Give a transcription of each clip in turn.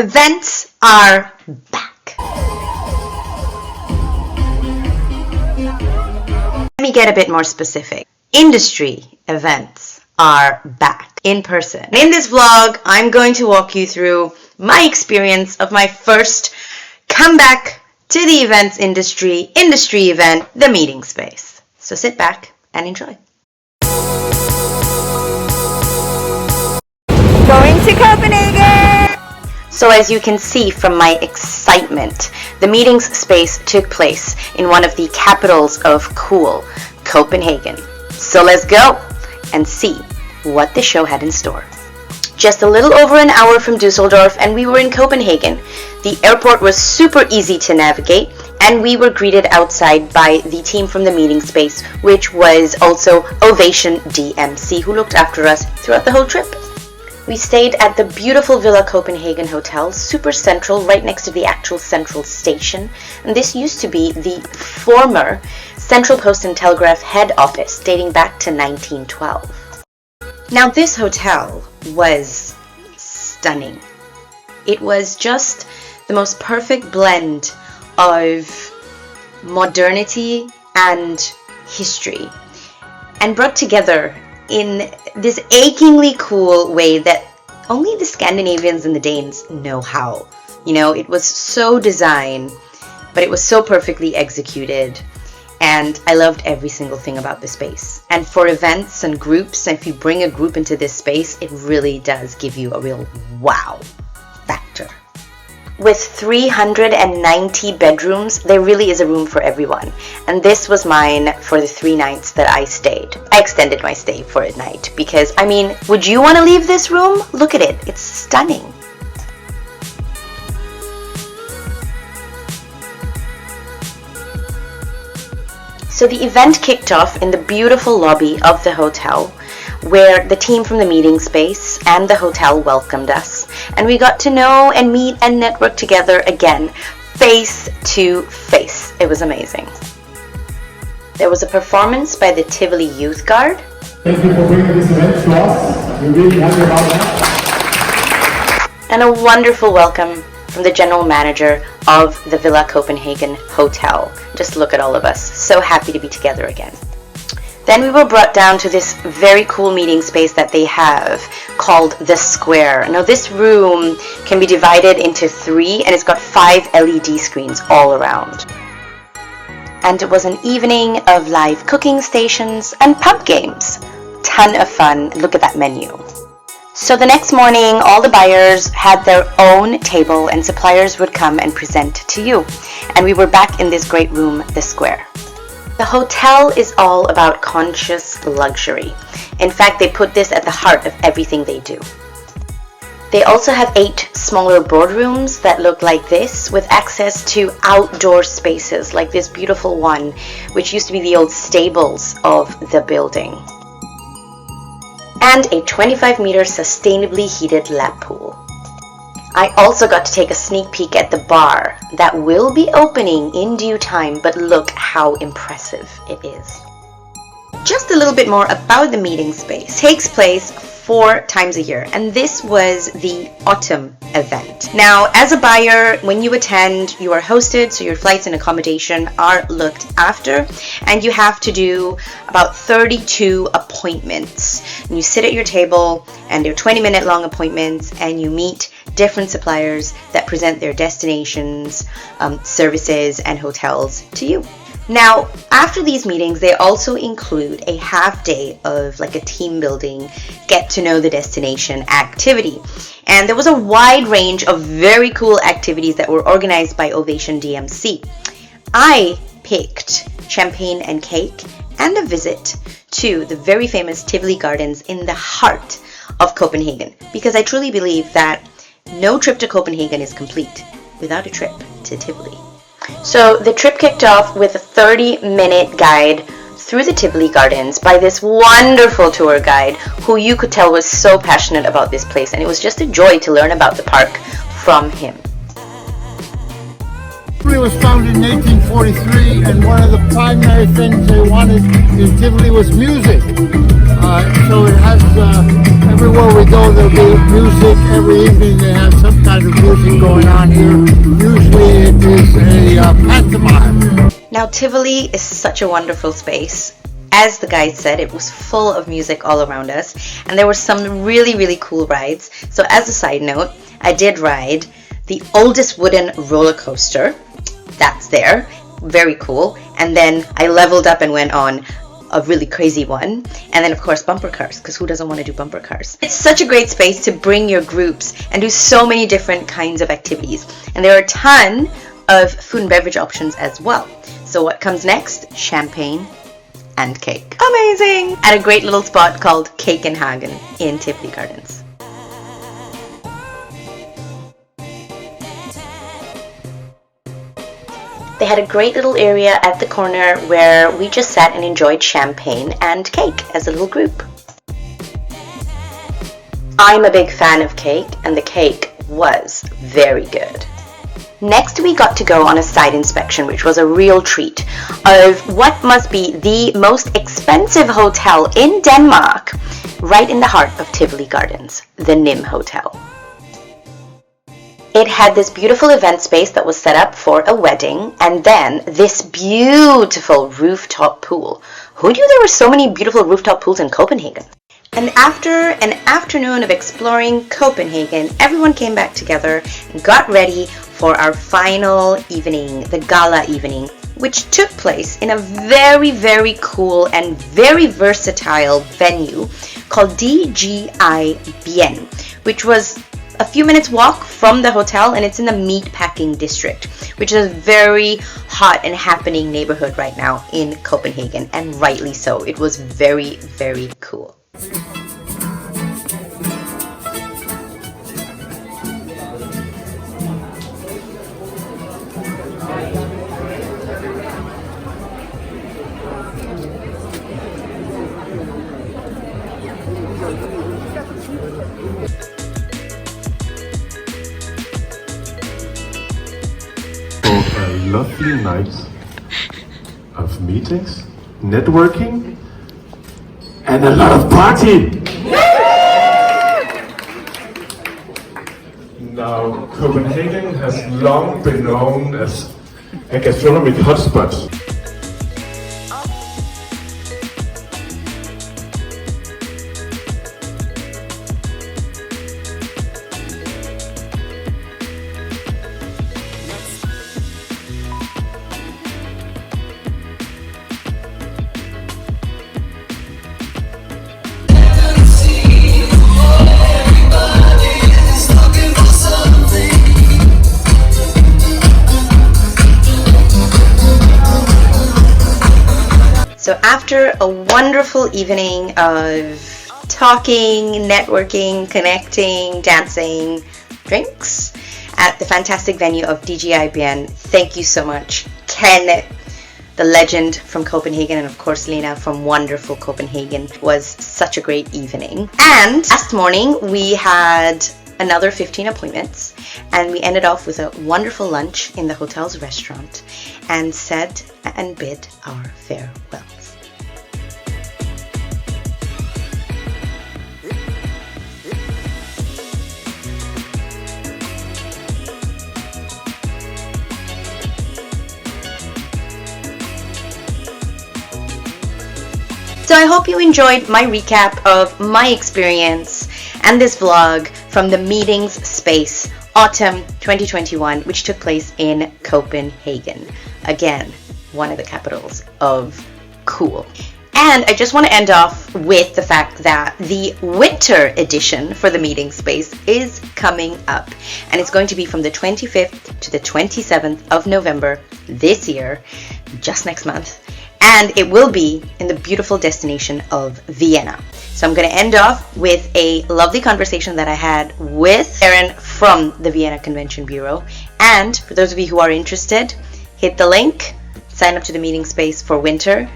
Events are back. Let me get a bit more specific. Industry events are back in person. In this vlog, I'm going to walk you through my experience of my first comeback to the events industry event, the meeting space. So sit back and enjoy. Going to Copenhagen! So as you can see from my excitement, the meetings space took place in one of the capitals of cool, Copenhagen. So let's go and see what the show had in store. Just a little over an hour from Düsseldorf and we were in Copenhagen. The airport was super easy to navigate and we were greeted outside by the team from the meeting space, which was also Ovation DMC, who looked after us throughout the whole trip. We stayed at the beautiful Villa Copenhagen Hotel, super central, right next to the actual central station. And this used to be the former Central Post and Telegraph head office, dating back to 1912. Now this hotel was stunning. It was just the most perfect blend of modernity and history, and brought together in this achingly cool way that only the Scandinavians and the Danes know how. You know, it was so designed, but it was so perfectly executed, and I loved every single thing about the space. And for events and groups, if you bring a group into this space, it really does give you a real wow factor. With 390 bedrooms, there really is a room for everyone. And this was mine for the 3 nights that I stayed. I extended my stay for a night because, I mean, would you want to leave this room? Look at it. It's stunning. So the event kicked off in the beautiful lobby of the hotel, where the team from the meeting space and the hotel welcomed us, and we got to know and meet and network together again, face to face. It was amazing. There was a performance by the Tivoli Youth Guard. Thank you for bringing this event to us. We're really happy about that. And a wonderful welcome from the general manager of the Villa Copenhagen Hotel. Just look at all of us. So happy to be together again. Then we were brought down to this very cool meeting space that they have called The Square. Now this room can be divided into 3 and it's got 5 LED screens all around. And it was an evening of live cooking stations and pub games. Ton of fun. Look at that menu. So the next morning, all the buyers had their own table and suppliers would come and present to you. And we were back in this great room, The Square. The hotel is all about conscious luxury. In fact, they put this at the heart of everything they do. They also have 8 smaller boardrooms that look like this, with access to outdoor spaces like this beautiful one, which used to be the old stables of the building. And a 25-meter sustainably heated lap pool. I also got to take a sneak peek at the bar that will be opening in due time, but look how impressive it is. Just a little bit more about the meeting space. It takes place 4 times a year, and this was the autumn event. Now, as a buyer, when you attend, you are hosted, so your flights and accommodation are looked after, and you have to do about 32 appointments. And you sit at your table, and they're 20-minute long appointments, and you meet different suppliers that present their destinations, services, and hotels to you. Now, after these meetings, they also include a half day of like a team building, get to know the destination activity. And there was a wide range of very cool activities that were organized by Ovation DMC. I picked champagne and cake and a visit to the very famous Tivoli Gardens in the heart of Copenhagen, because I truly believe that no trip to Copenhagen is complete without a trip to Tivoli. So the trip kicked off with a 30-minute guide through the Tivoli Gardens by this wonderful tour guide who you could tell was so passionate about this place, and it was just a joy to learn about the park from him. Tivoli was founded in 1843, and one of the primary things they wanted in Tivoli was music. So it has, everywhere we though there'll be music every evening, they have some kind of music going on here. Usually it is a pantomime. Now, Tivoli is such a wonderful space. As the guide said, it was full of music all around us, and there were some really, really cool rides. So as a side note, I did ride the oldest wooden roller coaster. That's there. Very cool. And then I leveled up and went on a really crazy one. And then, of course, bumper cars, because who doesn't want to do bumper cars? It's such a great space to bring your groups and do so many different kinds of activities. And there are a ton of food and beverage options as well. So what comes next? Champagne and cake. Amazing! At a great little spot called Copenhagen in Tivoli Gardens. They had a great little area at the corner where we just sat and enjoyed champagne and cake as a little group. I'm a big fan of cake, and the cake was very good. Next, we got to go on a site inspection, which was a real treat, of what must be the most expensive hotel in Denmark, right in the heart of Tivoli Gardens, the Nim Hotel. It had this beautiful event space that was set up for a wedding, and then this beautiful rooftop pool. Who knew there were so many beautiful rooftop pools in Copenhagen? And after an afternoon of exploring Copenhagen, everyone came back together and got ready for our final evening, the gala evening, which took place in a very, very cool and very versatile venue called DGI Bien, which was a few minutes walk from the hotel, and it's in the meatpacking district, which is a very hot and happening neighborhood right now in Copenhagen, and rightly so. It was very, very cool. A lovely night of meetings, networking, and a lot of party. Now, Copenhagen has long been known as a gastronomic hotspot. So after a wonderful evening of talking, networking, connecting, dancing, drinks at the fantastic venue of DGI Bien, thank you so much, Ken, the legend from Copenhagen, and of course Lena from wonderful Copenhagen. It was such a great evening. And last morning we had another 15 appointments, and we ended off with a wonderful lunch in the hotel's restaurant and said and bid our farewells. So I hope you enjoyed my recap of my experience and this vlog from the meetings space autumn 2021, which took place in Copenhagen. Again, one of the capitals of cool. And I just want to end off with the fact that the winter edition for the meeting space is coming up. And it's going to be from the 25th to the 27th of November this year, just next month. And it will be in the beautiful destination of Vienna. So I'm going to end off with a lovely conversation that I had with Aaron from the Vienna Convention Bureau. And for those of you who are interested, hit the link, sign up to the meeting space for winter.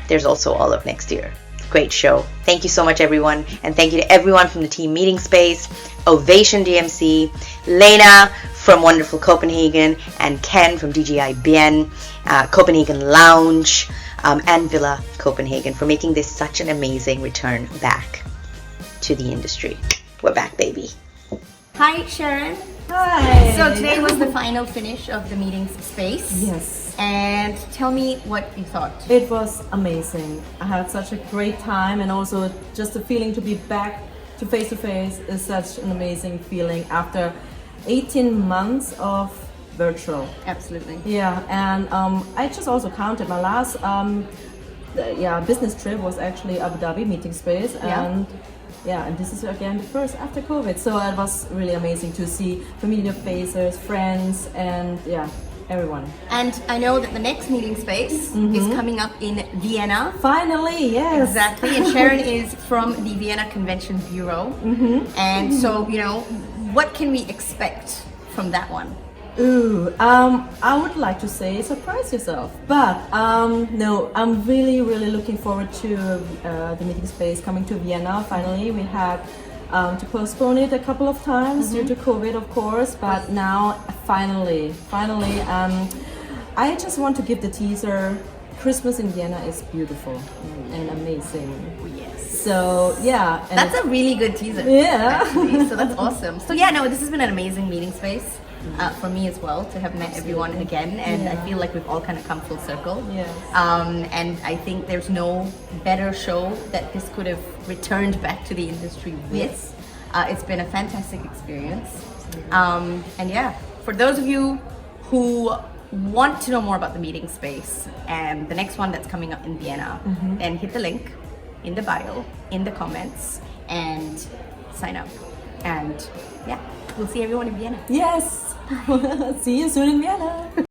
There's also all of next year. Great show. Thank you so much, everyone. And thank you to everyone from the team Meeting Space, Ovation DMC, Lena from wonderful Copenhagen, and Ken from DGI Bien, Copenhagen Lounge, and Villa Copenhagen for making this such an amazing return back to the industry. we're back, baby. Hi, Sharon. Hi. So today was the final finish of the meetings space. Yes. And tell me what you thought. It was amazing. I had such a great time, and also just the feeling to be back to face is such an amazing feeling after 18 months of virtual. Absolutely. Yeah, and I just also counted my last business trip was actually Abu Dhabi meeting space, and and this is again the first after COVID. So it was really amazing to see familiar faces, friends, and everyone. And I know that the next meeting space is coming up in Vienna. Finally, yes. Exactly. And Sharon is from the Vienna Convention Bureau. And so, you know, what can we expect from that one? Ooh, I would like to say surprise yourself, but no, I'm really looking forward to the meeting space coming to Vienna. Finally, we had to postpone it a couple of times due to COVID, of course, but now finally, I just want to give the teaser. Christmas in Vienna is beautiful and amazing. Yes. So yeah, and that's a really good teaser. Yeah. Actually. So that's awesome. So yeah, no, this has been an amazing meeting space. For me as well, to have met everyone again, and I feel like we've all kind of come full circle. Yes. And I think there's no better show that this could have returned back to the industry with. It's been a fantastic experience. And yeah, for those of you who want to know more about the meeting space and the next one that's coming up in Vienna, then hit the link in the bio, in the comments, and sign up. And yeah, we'll see everyone in Vienna. Yes. See you soon in Vienna.